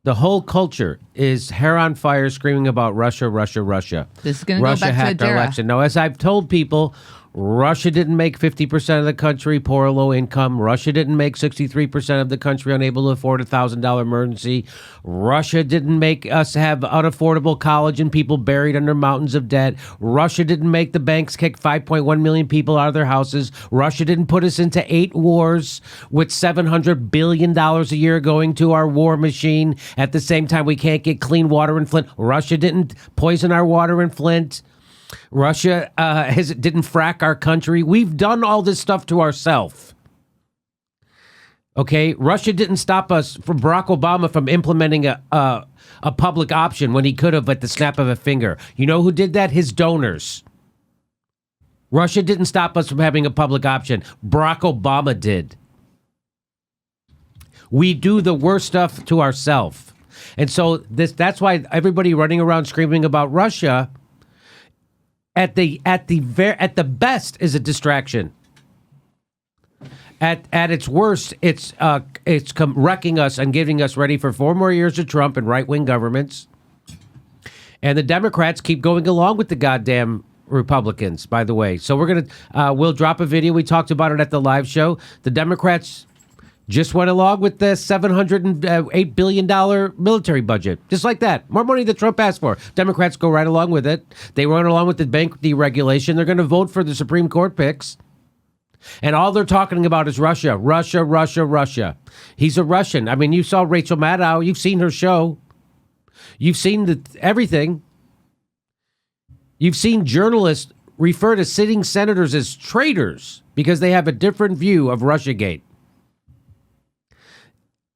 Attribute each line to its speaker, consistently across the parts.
Speaker 1: The whole culture is hair on fire screaming about Russia, Russia, Russia.
Speaker 2: This is going to go
Speaker 1: Russia
Speaker 2: back to
Speaker 1: hacked our
Speaker 2: Dore.
Speaker 1: election. Now, as I've told people, Russia didn't make 50% of the country poor or low income. Russia didn't make 63% of the country unable to afford a $1,000 emergency. Russia didn't make us have unaffordable college and people buried under mountains of debt. Russia didn't make the banks kick 5.1 million people out of their houses. Russia didn't put us into 8 wars with $700 billion a year going to our war machine. At the same time, we can't get clean water in Flint. Russia didn't poison our water in Flint. Russia didn't frack our country. We've done all this stuff to ourselves. Okay, Russia didn't stop us from Barack Obama from implementing a public option when he could have at the snap of a finger. You know who did that? His donors. Russia didn't stop us from having a public option. Barack Obama did. We do the worst stuff to ourselves. And so that's why everybody running around screaming about Russia at the best is a distraction. At its worst, it's wrecking us and getting us ready for 4 more years of Trump and right-wing governments. And the Democrats keep going along with the goddamn Republicans, by the way. So we'll drop a video. We talked about it at the live show. The Democrats just went along with the $708 billion military budget. Just like that. More money that Trump asked for. Democrats go right along with it. They run along with the bank deregulation. They're going to vote for the Supreme Court picks. And all they're talking about is Russia, Russia, Russia, Russia. He's a Russian. I mean, you saw Rachel Maddow. You've seen her show. You've seen everything. You've seen journalists refer to sitting senators as traitors because they have a different view of Russiagate.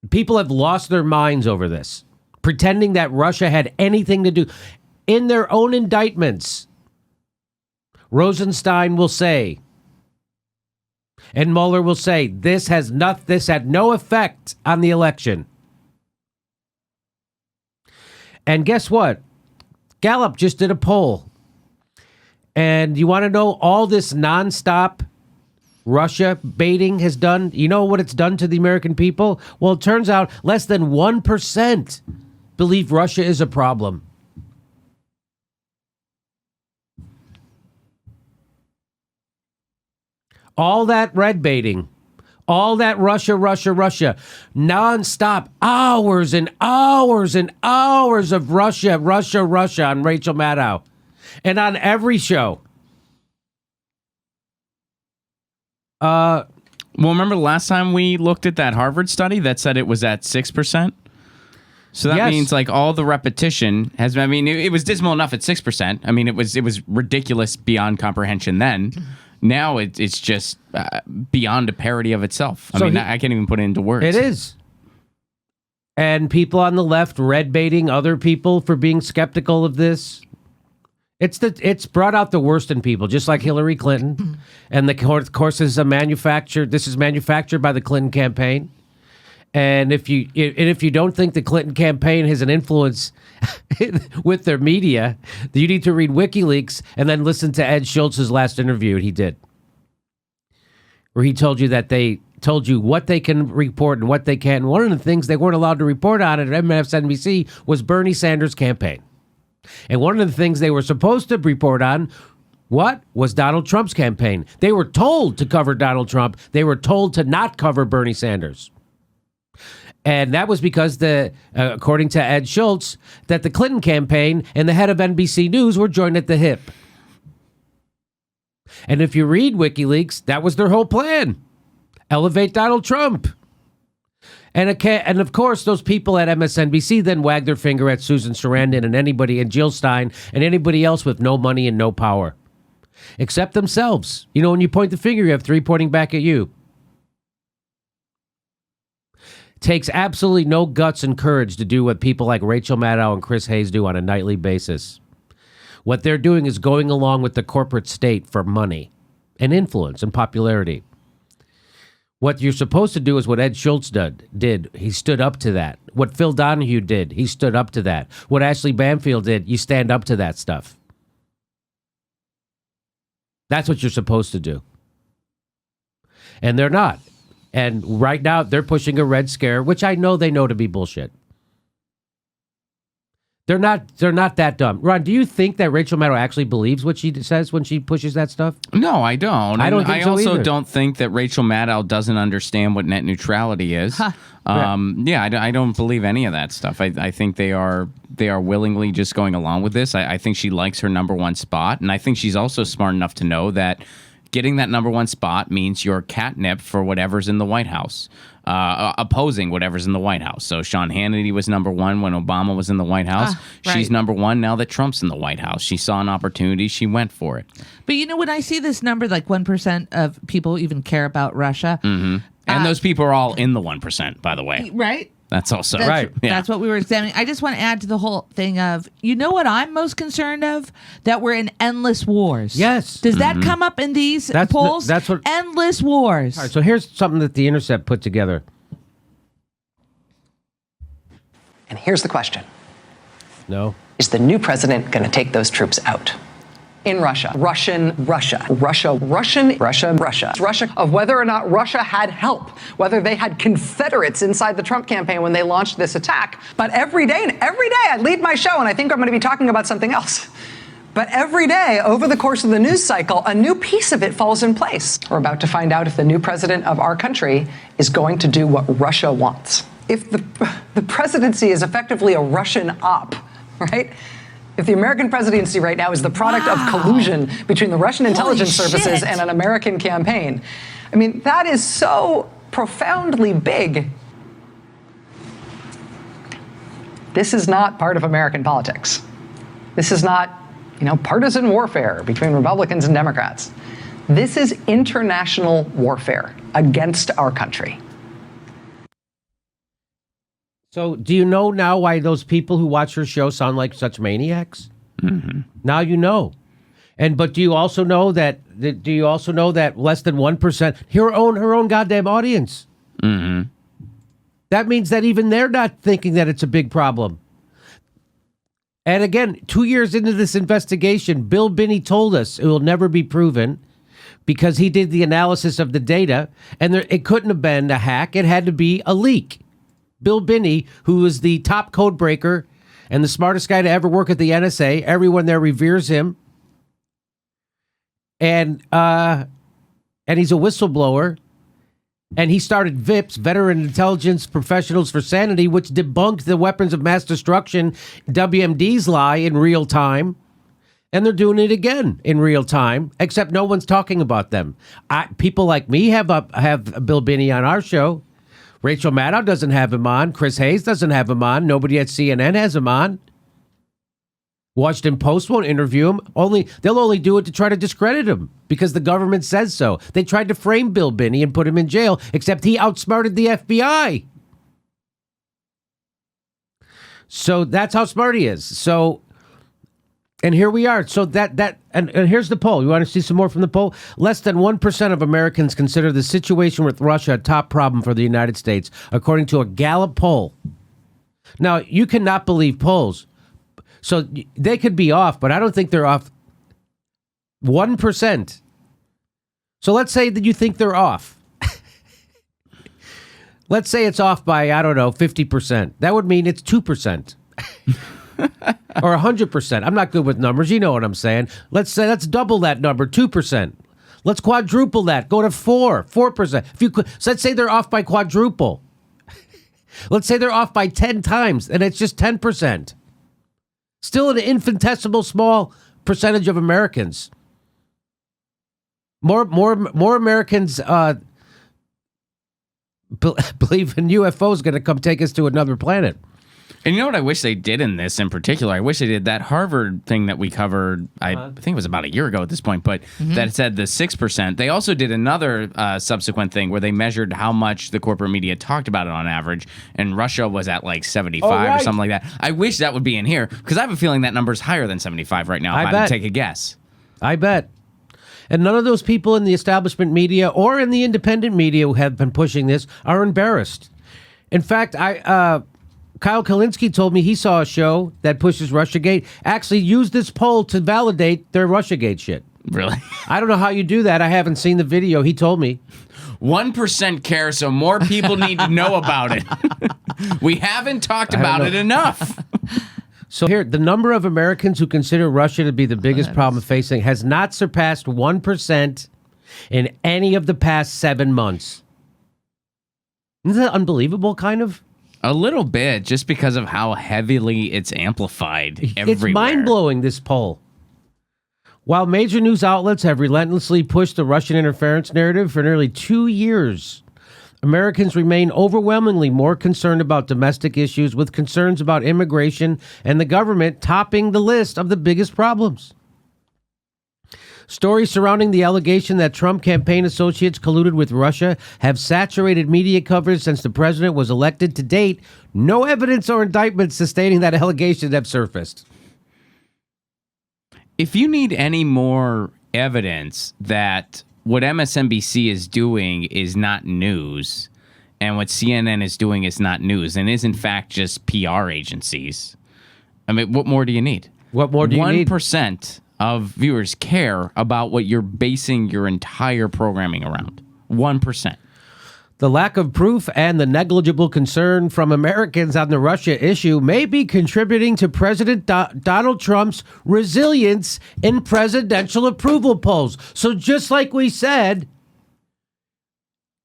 Speaker 1: People have lost their minds over this, pretending that Russia had anything to do. In their own indictments, Rosenstein will say, and Mueller will say, this had no effect on the election. And guess what? Gallup just did a poll. And you want to know all this nonstop Russia baiting has done? You know what it's done to the American people? Well, it turns out less than 1% believe Russia is a problem. All that red baiting, all that Russia, Russia, Russia, nonstop, hours and hours and hours of Russia, Russia, Russia on Rachel Maddow and on every show.
Speaker 3: Well, remember the last time we looked at that Harvard study that said it was at 6%? So that means like all the repetition has, I mean, it was dismal enough at 6%. I mean, it was ridiculous beyond comprehension then. Now it's just beyond a parody of itself. I can't even put it into words.
Speaker 1: It is. And people on the left red baiting other people for being skeptical of this. It's brought out the worst in people, just like Hillary Clinton. And of course, this is manufactured by the Clinton campaign. And if you don't think the Clinton campaign has an influence with their media, you need to read WikiLeaks and then listen to Ed Schultz's last interview he did, where he told you that they told you what they can report and what they can't. And one of the things they weren't allowed to report on at MSNBC was Bernie Sanders' campaign. And one of the things they were supposed to report on was Donald Trump's campaign. They were told to cover Donald Trump. They were told to not cover Bernie Sanders. And that was because according to Ed Schultz, that the Clinton campaign and the head of NBC News were joined at the hip. And if you read WikiLeaks, that was their whole plan. Elevate Donald Trump. And of course, those people at MSNBC then wag their finger at Susan Sarandon and Jill Stein and anybody else with no money and no power. Except themselves. You know, when you point the finger, you have 3 pointing back at you. Takes absolutely no guts and courage to do what people like Rachel Maddow and Chris Hayes do on a nightly basis. What they're doing is going along with the corporate state for money and influence and popularity. What you're supposed to do is what Ed Schultz did. He stood up to that. What Phil Donahue did, he stood up to that. What Ashley Banfield did, you stand up to that stuff. That's what you're supposed to do. And they're not. And right now, they're pushing a red scare, which I know they know to be bullshit. They're not that dumb. Ron, do you think that Rachel Maddow actually believes what she says when she pushes that stuff?
Speaker 3: No, I don't.
Speaker 1: I don't think
Speaker 3: I
Speaker 1: so
Speaker 3: also
Speaker 1: either.
Speaker 3: don't think that Rachel Maddow doesn't understand what net neutrality is. I don't believe any of that stuff. I think they are willingly just going along with this. I think she likes her number one spot, and I think she's also smart enough to know that getting that number one spot means you're catnip for whatever's in the White House, opposing whatever's in the White House. So Sean Hannity was number one when Obama was in the White House.
Speaker 2: Right.
Speaker 3: She's number one now that Trump's in the White House. She saw an opportunity. She went for it.
Speaker 2: But when I see this number, like 1% of people even care about Russia.
Speaker 3: Mm-hmm. And those people are all in the 1%, by the way.
Speaker 2: Right?
Speaker 3: That's also
Speaker 1: Right.
Speaker 3: Yeah.
Speaker 2: That's what we were examining. I just want to add to the whole thing of, what I'm most concerned of? That we're in endless wars.
Speaker 1: Yes.
Speaker 2: Does that come up in these polls?
Speaker 1: that's what-
Speaker 2: Endless wars.
Speaker 1: All right, so here's something that The Intercept put together.
Speaker 4: And here's the question.
Speaker 1: No.
Speaker 4: Is the new president going to take those troops out? In Russia, Russia, of whether or not Russia had help, whether they had Confederates inside the Trump campaign when they launched this attack. But every day I lead my show, and I think I'm going to be talking about something else. But every day, over the course of the news cycle, a new piece of it falls in place. We're about to find out if the new president of our country is going to do what Russia wants. If the presidency is effectively a Russian op, right? If the American presidency right now is the product of collusion between the Russian intelligence services
Speaker 2: shit.
Speaker 4: and an American campaign, I mean, that is so profoundly big. This is not part of American politics. This is not, partisan warfare between Republicans and Democrats. This is international warfare against our country.
Speaker 1: So do you know now why those people who watch her show sound like such maniacs? Mm-hmm. Now you know. But do you also know that less than 1%, her own goddamn audience?
Speaker 3: Mm-hmm.
Speaker 1: That means that even they're not thinking that it's a big problem. And again, 2 years into this investigation, Bill Binney told us it will never be proven because he did the analysis of the data, and it couldn't have been a hack. It had to be a leak. Bill Binney, who is the top code breaker and the smartest guy to ever work at the NSA, everyone there reveres him. And he's a whistleblower. And he started VIPs, Veteran Intelligence Professionals for Sanity, which debunked the weapons of mass destruction, WMD's lie in real time. And they're doing it again in real time, except no one's talking about them. People like me have Bill Binney on our show. Rachel Maddow doesn't have him on. Chris Hayes doesn't have him on. Nobody at CNN has him on. Washington Post won't interview him. They'll only do it to try to discredit him because the government says so. They tried to frame Bill Binney and put him in jail, except he outsmarted the FBI. So that's how smart he is. So, and here we are. So and here's the poll. You want to see some more from the poll? Less than 1% of Americans consider the situation with Russia a top problem for the United States, according to a Gallup poll. Now, you cannot believe polls. So they could be off, but I don't think they're off 1%. So let's say that you think they're off. Let's say it's off by, 50%. That would mean it's 2%. Or 100%. I'm not good with numbers. You know what I'm saying. Let's double that number, 2%. Let's quadruple that. Go to 4%. So let's say they're off by quadruple. Let's say they're off by 10 times, and it's just 10%. Still an infinitesimal small percentage of Americans. More Americans believe in UFOs going to come take us to another planet.
Speaker 3: And you know what I wish they did in this in particular? I wish they did that Harvard thing that we covered, I think it was about a year ago at this point, but that said the 6%. They also did another subsequent thing where they measured how much the corporate media talked about it on average, and Russia was at like 75 or something like that. I wish that would be in here, because I have a feeling that number's higher than 75 right now, if I had to take a guess.
Speaker 1: I bet. And none of those people in the establishment media or in the independent media who have been pushing this are embarrassed. In fact, Kyle Kalinske told me he saw a show that pushes Russiagate actually used this poll to validate their Russiagate shit.
Speaker 3: Really?
Speaker 1: I don't know how you do that. I haven't seen the video. He told me.
Speaker 3: 1% care, so more people need to know about it. We haven't talked about it enough.
Speaker 1: So here, the number of Americans who consider Russia to be the biggest problem facing has not surpassed 1% in any of the past 7 months. Isn't that unbelievable, kind of?
Speaker 3: A little bit, just because of how heavily it's amplified everywhere.
Speaker 1: It's mind-blowing, this poll. While major news outlets have relentlessly pushed the Russian interference narrative for nearly 2 years, Americans remain overwhelmingly more concerned about domestic issues, with concerns about immigration and the government topping the list of the biggest problems. Stories surrounding the allegation that Trump campaign associates colluded with Russia have saturated media coverage since the president was elected. To date, no evidence or indictments sustaining that allegation have surfaced.
Speaker 3: If you need any more evidence that what MSNBC is doing is not news, and what CNN is doing is not news, and is in fact just PR agencies, I mean, what more do you need?
Speaker 1: What more do you need?
Speaker 3: 1% of viewers care about what you're basing your entire programming around. 1%.
Speaker 1: The lack of proof and the negligible concern from Americans on the Russia issue may be contributing to President Donald Trump's resilience in presidential approval polls. So just like we said,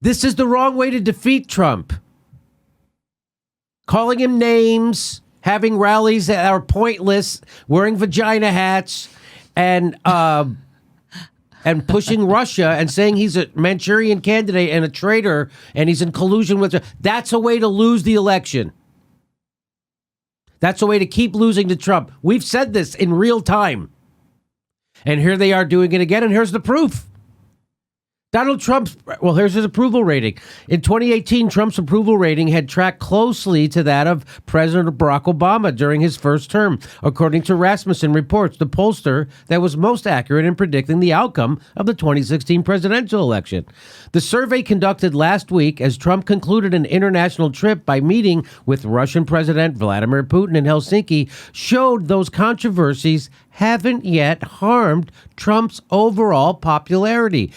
Speaker 1: this is the wrong way to defeat Trump. Calling him names, having rallies that are pointless, wearing vagina hats, and pushing Russia and saying he's a Manchurian candidate and a traitor and he's in collusion with... That's a way to lose the election. That's a way to keep losing to Trump. We've said this in real time. And here they are doing it again, and here's the proof. Donald Trump's... Well, here's his approval rating. In 2018, Trump's approval rating had tracked closely to that of President Barack Obama during his first term, according to Rasmussen Reports, the pollster that was most accurate in predicting the outcome of the 2016 presidential election. The survey conducted last week as Trump concluded an international trip by meeting with Russian President Vladimir Putin in Helsinki showed those controversies haven't yet harmed Trump's overall popularity.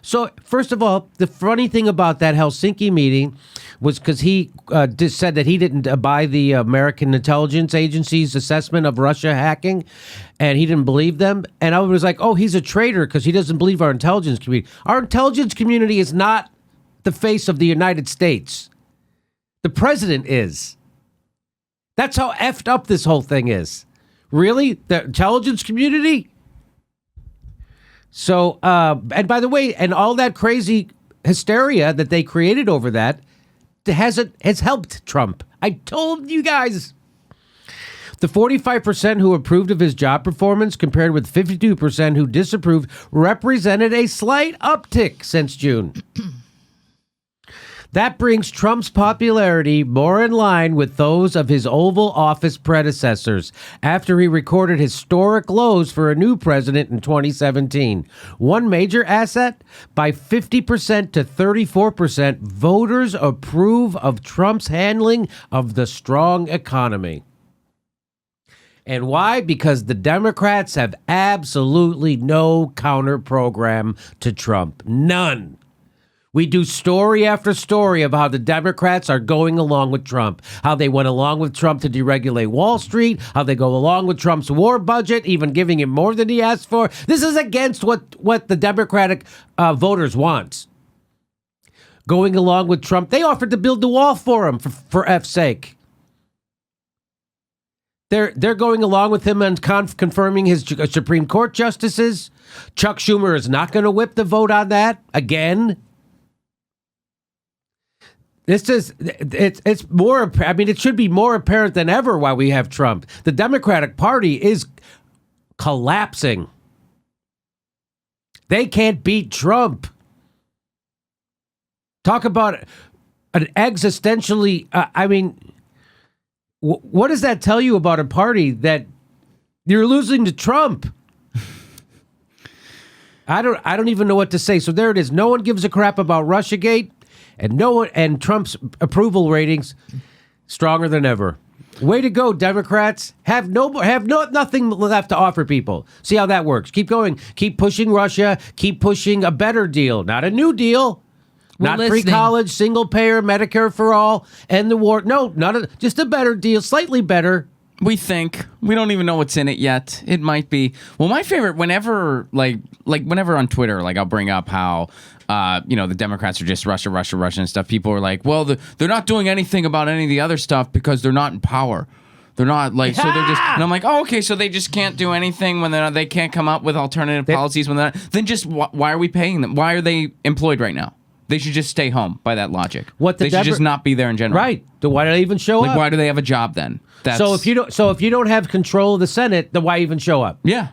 Speaker 1: So, first of all, the funny thing about that Helsinki meeting was because he just said that he didn't buy the American intelligence agency's assessment of Russia hacking, and he didn't believe them. And I was like, oh, he's a traitor because he doesn't believe our intelligence community. Our intelligence community is not the face of the United States. The president is. That's how effed up this whole thing is. Really? The intelligence community? So, and by the way, and all that crazy hysteria that they created over that has helped Trump. I told you guys. The 45% who approved of his job performance compared with 52% who disapproved represented a slight uptick since June. That brings Trump's popularity more in line with those of his Oval Office predecessors after he recorded historic lows for a new president in 2017. One major asset? By 50% to 34%, voters approve of Trump's handling of the strong economy. And why? Because the Democrats have absolutely no counter program to Trump. None. We do story after story of how the Democrats are going along with Trump, how they went along with Trump to deregulate Wall Street, how they go along with Trump's war budget, even giving him more than he asked for. This is against what the Democratic voters want. Going along with Trump, they offered to build the wall for him, for F's sake. They're going along with him and confirming his Supreme Court justices. Chuck Schumer is not going to whip the vote on that again. It's more, I mean, it should be more apparent than ever why we have Trump. The Democratic Party is collapsing. They can't beat Trump. Talk about an existentially, I mean, what does that tell you about a party that you're losing to Trump? I don't even know what to say. So there it is. No one gives a crap about Russiagate. And Trump's approval ratings stronger than ever. Way to go, Democrats! Have nothing left to offer people. See how that works. Keep going. Keep pushing Russia. Keep pushing a better deal, not a new deal. Not free college, single payer, Medicare for all, end the war. No, just a better deal, slightly better.
Speaker 3: We think. We don't even know what's in it yet. It might be. Well, my favorite, whenever whenever on Twitter, like I'll bring up how the Democrats are just Russia and stuff. People are like, well, they're not doing anything about any of the other stuff because they're not in power. They're not like, so they're just, and I'm like, oh, okay, so they just can't do anything when they can't come up with alternative policies when they're not, then just why are we paying them? Why are they employed right now? They should just stay home by that logic. They should just not be there in general.
Speaker 1: Right. Then why do they even show up?
Speaker 3: Why do they have a job then?
Speaker 1: So if you don't have control of the Senate, then why even show up?
Speaker 3: Yeah.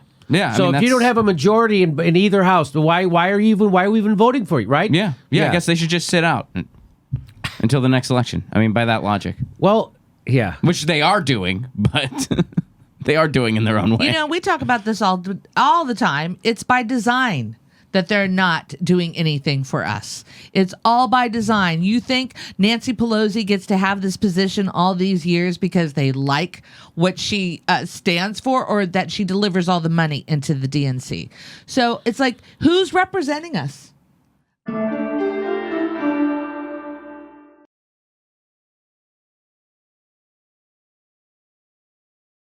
Speaker 1: So if you don't have a majority in either house, then why are we even voting for you? Right?
Speaker 3: Yeah. I guess they should just sit out until the next election. I mean, by that logic.
Speaker 1: Well, yeah.
Speaker 3: Which they are doing, but they are doing in their own way.
Speaker 2: We talk about this all the time. It's by design that they're not doing anything for us. It's all by design. You think Nancy Pelosi gets to have this position all these years because they like what she stands for, or that she delivers all the money into the DNC? So it's like, who's representing us?